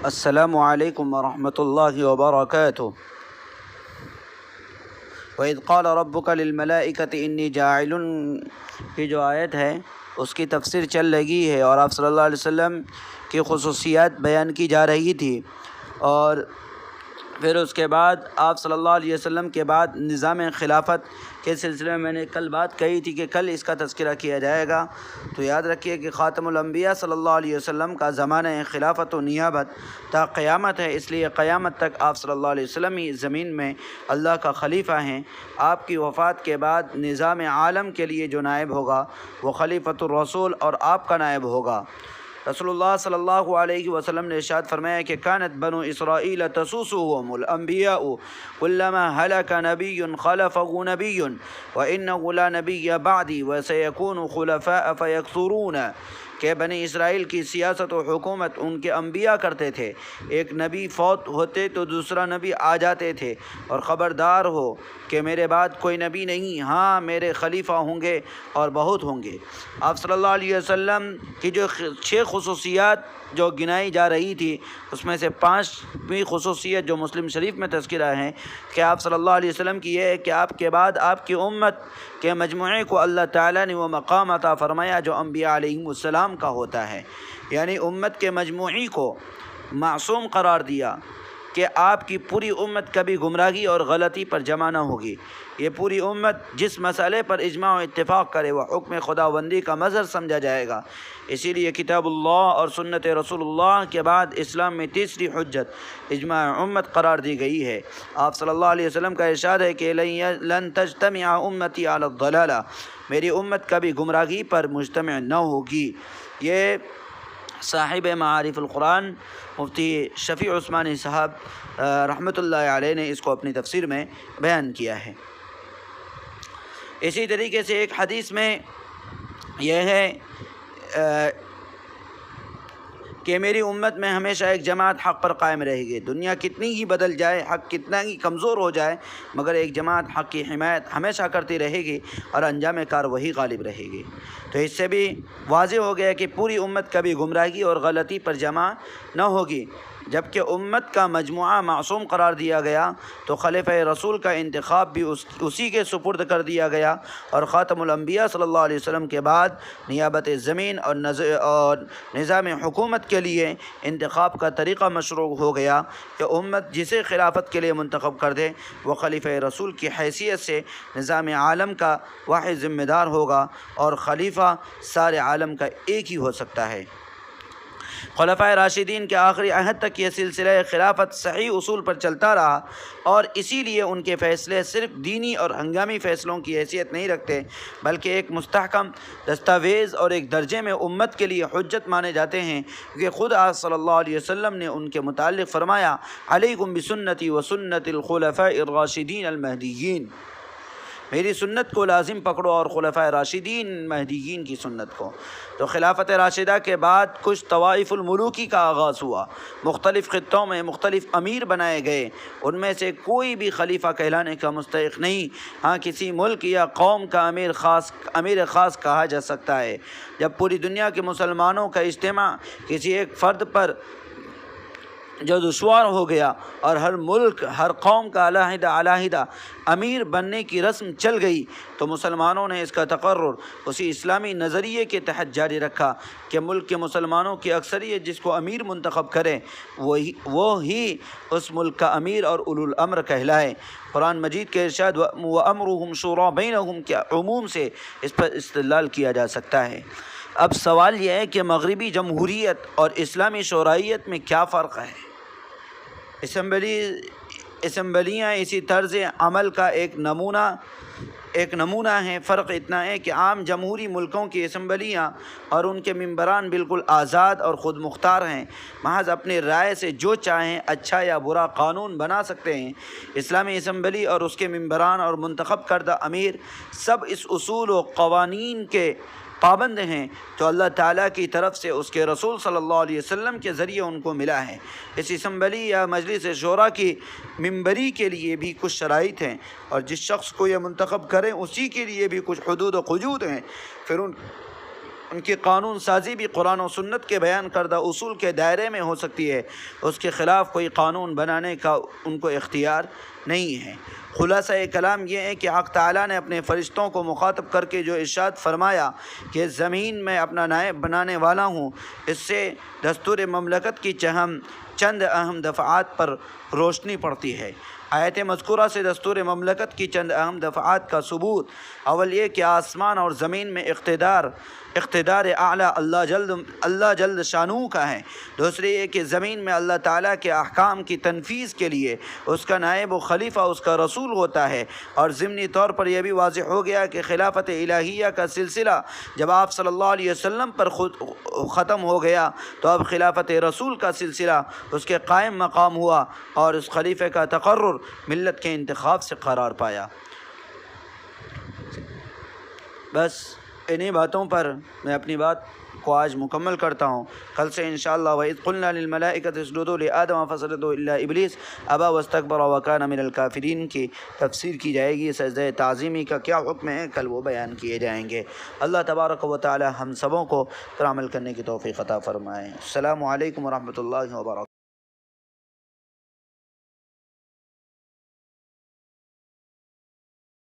السلام علیکم ورحمۃ اللہ وبرکاتہ۔ وَإِذْ قَالَ رَبُّكَ لِلْمَلَائِكَةِ إِنِّي جَاعِلٌ کی جو آیت ہے اس کی تفسیر چل رہی ہے اور آپ صلی اللہ علیہ وسلم کی خصوصیات بیان کی جا رہی تھی، اور پھر اس کے بعد آپ صلی اللہ علیہ وسلم کے بعد نظام خلافت کے سلسلے میں نے کل بات کہی تھی کہ کل اس کا تذکرہ کیا جائے گا۔ تو یاد رکھیے کہ خاتم الانبیاء صلی اللہ علیہ وسلم کا زمانہ خلافت و نیابت تا قیامت ہے، اس لیے قیامت تک آپ صلی اللہ علیہ وسلم ہی زمین میں اللہ کا خلیفہ ہیں۔ آپ کی وفات کے بعد نظام عالم کے لیے جو نائب ہوگا وہ خلیفۃ الرسول اور آپ کا نائب ہوگا۔ رسول اللہ صلی اللہ علیہ وسلم نے ارشاد فرمایا کہ کانت بنو اسرائیل تسوسهم الانبیاء كلما هلك نبی خلفه نبی وانه لا نبی بعدی وسيكون خلفاء فيكثرون، کہ بنی اسرائیل کی سیاست و حکومت ان کے انبیاء کرتے تھے، ایک نبی فوت ہوتے تو دوسرا نبی آ جاتے تھے، اور خبردار ہو کہ میرے بعد کوئی نبی نہیں، ہاں میرے خلیفہ ہوں گے اور بہت ہوں گے۔ آپ صلی اللہ علیہ وسلم کی جو 6 خصوصیات جو گنائی جا رہی تھی، اس میں سے 5ویں خصوصیت جو مسلم شریف میں تذکرہ ہے کہ آپ صلی اللہ علیہ وسلم کی یہ ہے کہ آپ کے بعد آپ کی امت کے مجموعے کو اللہ تعالیٰ نے وہ مقام عطا فرمایا جو انبیاء علیہم السلام کا ہوتا ہے، یعنی امت کے مجموعی کو معصوم قرار دیا کہ آپ کی پوری امت کبھی گمراہی اور غلطی پر جمع نہ ہوگی۔ یہ پوری امت جس مسئلے پر اجماع و اتفاق کرے وہ حکم خداوندی کا مظہر سمجھا جائے گا۔ اسی لیے کتاب اللہ اور سنت رسول اللہ کے بعد اسلام میں تیسری حجت اجماع امت قرار دی گئی ہے۔ آپ صلی اللہ علیہ وسلم کا ارشاد ہے کہ لن تجتمع امتی علی الضلالہ، میری امت کبھی گمراہی پر مجتمع نہ ہوگی۔ یہ صاحب معارف القرآن مفتی شفیع عثمانی صاحب رحمۃ اللہ علیہ نے اس کو اپنی تفسیر میں بیان کیا ہے۔ اسی طریقے سے ایک حدیث میں یہ ہے کہ میری امت میں ہمیشہ ایک جماعت حق پر قائم رہے گی، دنیا کتنی ہی بدل جائے، حق کتنا ہی کمزور ہو جائے، مگر ایک جماعت حق کی حمایت ہمیشہ کرتی رہے گی اور انجام کار وہی غالب رہے گی۔ تو اس سے بھی واضح ہو گیا کہ پوری امت کبھی گمراہی اور غلطی پر جمع نہ ہوگی۔ جبکہ امت کا مجموعہ معصوم قرار دیا گیا تو خلیفہ رسول کا انتخاب بھی اسی کے سپرد کر دیا گیا، اور خاتم الانبیاء صلی اللہ علیہ وسلم کے بعد نیابت زمین اور نظام حکومت کے لیے انتخاب کا طریقہ مشروع ہو گیا کہ امت جسے خلافت کے لیے منتخب کر دے وہ خلیفہ رسول کی حیثیت سے نظام عالم کا واحد ذمہ دار ہوگا، اور خلیفہ سارے عالم کا ایک ہی ہو سکتا ہے۔ خلفائے راشدین کے آخری عہد تک یہ سلسلہ خلافت صحیح اصول پر چلتا رہا، اور اسی لیے ان کے فیصلے صرف دینی اور ہنگامی فیصلوں کی حیثیت نہیں رکھتے بلکہ ایک مستحکم دستاویز اور ایک درجے میں امت کے لیے حجت مانے جاتے ہیں، کیونکہ خود آپ صلی اللہ علیہ وسلم نے ان کے متعلق فرمایا علیکم بسنتی و سنت الخلفاء الراشدین المہدیین، میری سنت کو لازم پکڑو اور خلفائے راشدین مہدیین کی سنت کو۔ تو خلافت راشدہ کے بعد کچھ طوائف الملوکی کا آغاز ہوا، مختلف خطوں میں مختلف امیر بنائے گئے، ان میں سے کوئی بھی خلیفہ کہلانے کا مستحق نہیں، ہاں کسی ملک یا قوم کا امیر خاص کہا جا سکتا ہے۔ جب پوری دنیا کے مسلمانوں کا اجتماع کسی ایک فرد پر جو دشوار ہو گیا اور ہر ملک ہر قوم کا علیحدہ امیر بننے کی رسم چل گئی تو مسلمانوں نے اس کا تقرر اسی اسلامی نظریے کے تحت جاری رکھا کہ ملک کے مسلمانوں کی اکثریت جس کو امیر منتخب کرے وہ ہی اس ملک کا امیر اور اولو الامر کہلائے۔ قرآن مجید کے ارشاد وَأَمْرُهُمْ شُورَىٰ بَيْنَهُمْ کے عموم سے اس پر استدلال کیا جا سکتا ہے۔ اب سوال یہ ہے کہ مغربی جمہوریت اور اسلامی شورائیت میں کیا فرق ہے؟ اسمبلیاں اسی طرز عمل کا ایک نمونہ ہیں۔ فرق اتنا ہے کہ عام جمہوری ملکوں کی اسمبلیاں اور ان کے ممبران بالکل آزاد اور خود مختار ہیں، محض اپنی رائے سے جو چاہیں اچھا یا برا قانون بنا سکتے ہیں۔ اسلامی اسمبلی اور اس کے ممبران اور منتخب کردہ امیر سب اس اصول و قوانین کے پابند ہیں جو اللہ تعالیٰ کی طرف سے اس کے رسول صلی اللہ علیہ وسلم کے ذریعے ان کو ملا ہے۔ اس اسمبلی یا مجلس شورا کی ممبری کے لیے بھی کچھ شرائط ہیں، اور جس شخص کو یہ منتخب کریں اسی کے لیے بھی کچھ حدود و قیود ہیں۔ پھر ان ان کی قانون سازی بھی قرآن و سنت کے بیان کردہ اصول کے دائرے میں ہو سکتی ہے، اس کے خلاف کوئی قانون بنانے کا ان کو اختیار نہیں ہے۔ خلاصہ کلام یہ ہے کہ حق تعالیٰ نے اپنے فرشتوں کو مخاطب کر کے جو ارشاد فرمایا کہ زمین میں اپنا نائب بنانے والا ہوں، اس سے دستور مملکت کی چند اہم دفعات پر روشنی پڑتی ہے۔ آیت مذکورہ سے دستور مملکت کی چند اہم دفعات کا ثبوت: اول یہ کہ آسمان اور زمین میں اقتدار اعلیٰ اللہ جل شانہ کا ہے۔ دوسری یہ کہ زمین میں اللہ تعالیٰ کے احکام کی تنفیذ کے لیے اس کا نائب و خلیفہ اس کا رسول ہوتا ہے، اور ضمنی طور پر یہ بھی واضح ہو گیا کہ خلافت الہیہ کا سلسلہ جب آپ صلی اللہ علیہ وسلم پر خود ختم ہو گیا تو اب خلافت رسول کا سلسلہ اس کے قائم مقام ہوا، اور اس خلیفہ کا تقرر ملت کے انتخاب سے قرار پایا۔ بس انہی باتوں پر میں اپنی بات کو آج مکمل کرتا ہوں۔ کل سے انشاءاللہ وَإِذْ قُلْنَا لِلْمَلَائِكَةِ اسْجُدُوا لِآدَمَ فَسَجَدُوا إِلَّا إِبْلِيسَ أَبَى وَاسْتَكْبَرَ وَكَانَ مِنَ الْكَافِرِينَ کی تفسیر کی جائے گی۔ سجدہ تعظیمی کا کیا حکم ہے، کل وہ بیان کیے جائیں گے۔ اللہ تبارک و تعالی ہم سبوں کو پر عمل کرنے کی توفیق عطا فرمائے۔ السلام علیکم ورحمۃ اللہ وبرکاتہ۔